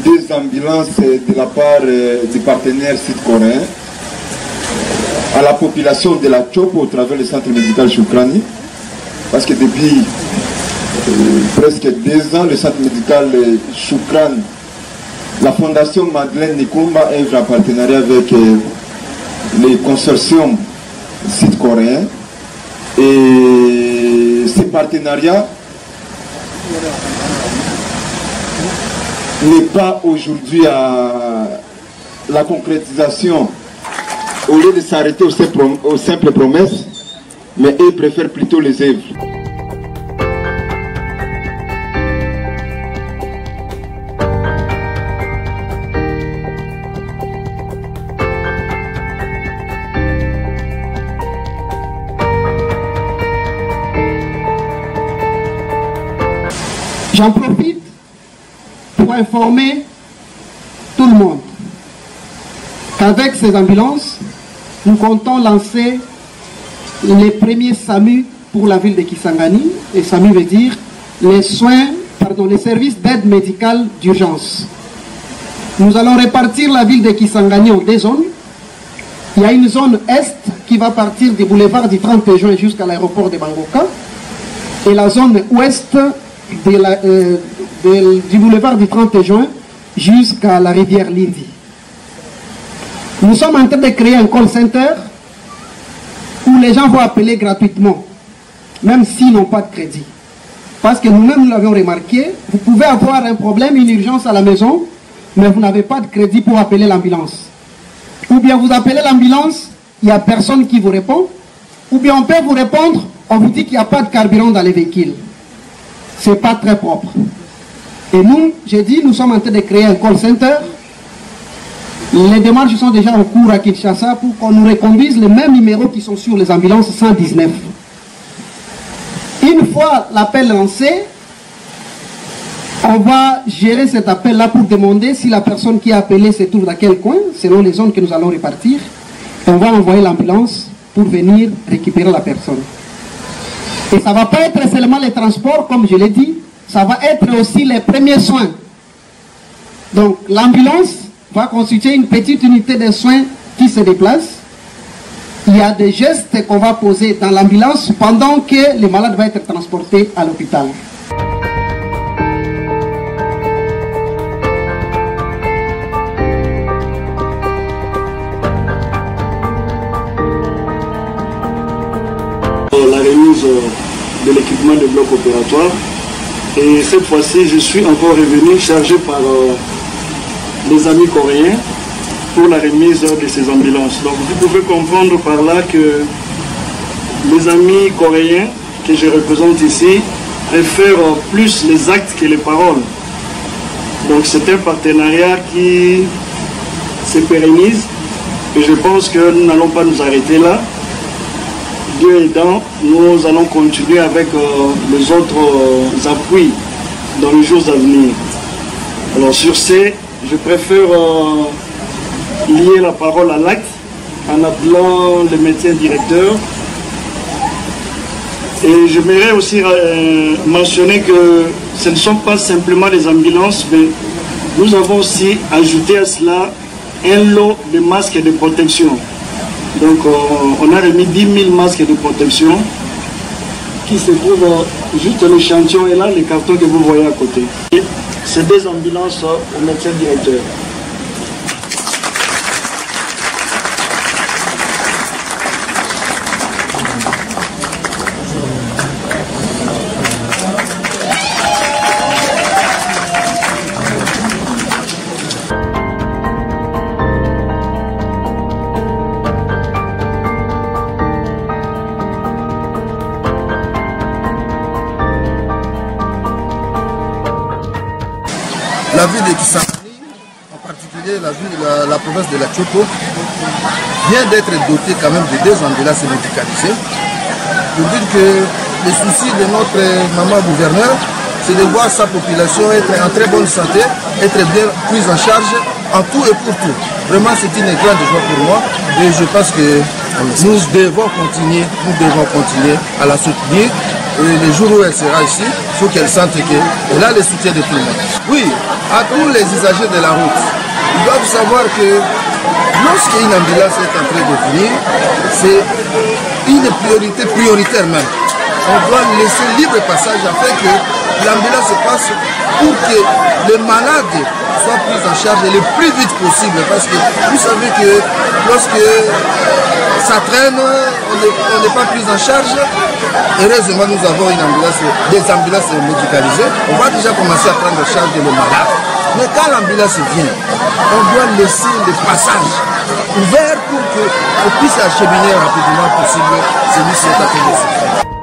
Des ambulances de la part du partenaire sud-coréen à la population de la Chopo au travers du centre médical Choukrani, parce que depuis presque 2 ans, le centre médical Choukran, la fondation Madeleine Nikumba œuvre en partenariat avec les consortiums sud-coréens, et ces partenariats n'est pas aujourd'hui à la concrétisation. Au lieu de s'arrêter aux simples promesses, mais ils préfèrent plutôt les œuvres. J'en profite pour informer tout le monde qu'avec ces ambulances, nous comptons lancer les premiers SAMU pour la ville de Kisangani. Et SAMU veut dire les services d'aide médicale d'urgence. Nous allons répartir la ville de Kisangani en 2 zones. Il y a une zone est qui va partir du boulevard du 30 juin jusqu'à l'aéroport de Bangoka, et la zone ouest du boulevard du 30 juin jusqu'à la rivière Lindi. Nous sommes en train de créer un call center où les gens vont appeler gratuitement, même s'ils n'ont pas de crédit. Parce que nous-mêmes, nous l'avons remarqué, vous pouvez avoir un problème, une urgence à la maison, mais vous n'avez pas de crédit pour appeler l'ambulance. Ou bien vous appelez l'ambulance, il n'y a personne qui vous répond, ou bien on peut vous répondre, on vous dit qu'il n'y a pas de carburant dans les véhicules. Ce n'est pas très propre. Et nous, j'ai dit, nous sommes en train de créer un call center. Les démarches sont déjà en cours à Kinshasa pour qu'on nous reconduise les mêmes numéros qui sont sur les ambulances 119. Une fois l'appel lancé, on va gérer cet appel-là pour demander si la personne qui a appelé se trouve dans quel coin, selon les zones que nous allons répartir. Et on va envoyer l'ambulance pour venir récupérer la personne. Et ça ne va pas être seulement les transports, comme je l'ai dit, ça va être aussi les premiers soins. Donc l'ambulance va constituer une petite unité de soins qui se déplace. Il y a des gestes qu'on va poser dans l'ambulance pendant que le malade va être transporté à l'hôpital. La remise de l'équipement de bloc opératoire, et cette fois-ci je suis encore revenu chargé par les amis coréens pour la remise de ces ambulances. Donc vous pouvez comprendre par là que les amis coréens que je représente ici préfèrent plus les actes que les paroles. Donc c'est un partenariat qui se pérennise, et je pense que nous n'allons pas nous arrêter là. Dieu aidant, nous allons continuer avec les autres appuis dans les jours à venir. Alors sur ce, je préfère lier la parole à l'acte en appelant le médecin directeur. Et j'aimerais aussi mentionner que ce ne sont pas simplement des ambulances, mais nous avons aussi ajouté à cela un lot de masques de protection. Donc on a remis 10 000 masques de protection qui se trouvent juste l'échantillon et là les cartons que vous voyez à côté. C'est des ambulances au médecin directeur. la ville de Kisangani, en particulier la province de la Tchopo, vient d'être dotée quand même de 2 ambulances médicalisées. Je veux dire que le souci de notre maman gouverneur, c'est de voir sa population être en très bonne santé, être bien prise en charge en tout et pour tout. Vraiment, c'est une grande joie pour moi et je pense que nous devons continuer à la soutenir. Et le jour où elle sera ici, il faut qu'elle sente qu'elle a le soutien de tout le monde. Oui, à tous les usagers de la route, ils doivent savoir que lorsqu'une ambulance est en train de venir, c'est une priorité prioritaire même. On doit laisser libre passage afin que l'ambulance passe pour que les malades soient pris en charge le plus vite possible. Parce que vous savez que lorsque ça traîne, on n'est pas pris en charge. Heureusement, nous avons des ambulances médicalisées. On va déjà commencer à prendre en charge les malades. Mais quand l'ambulance vient, on doit laisser le passage ouvert pour qu'on puisse acheminer rapidement possible celui-ci est à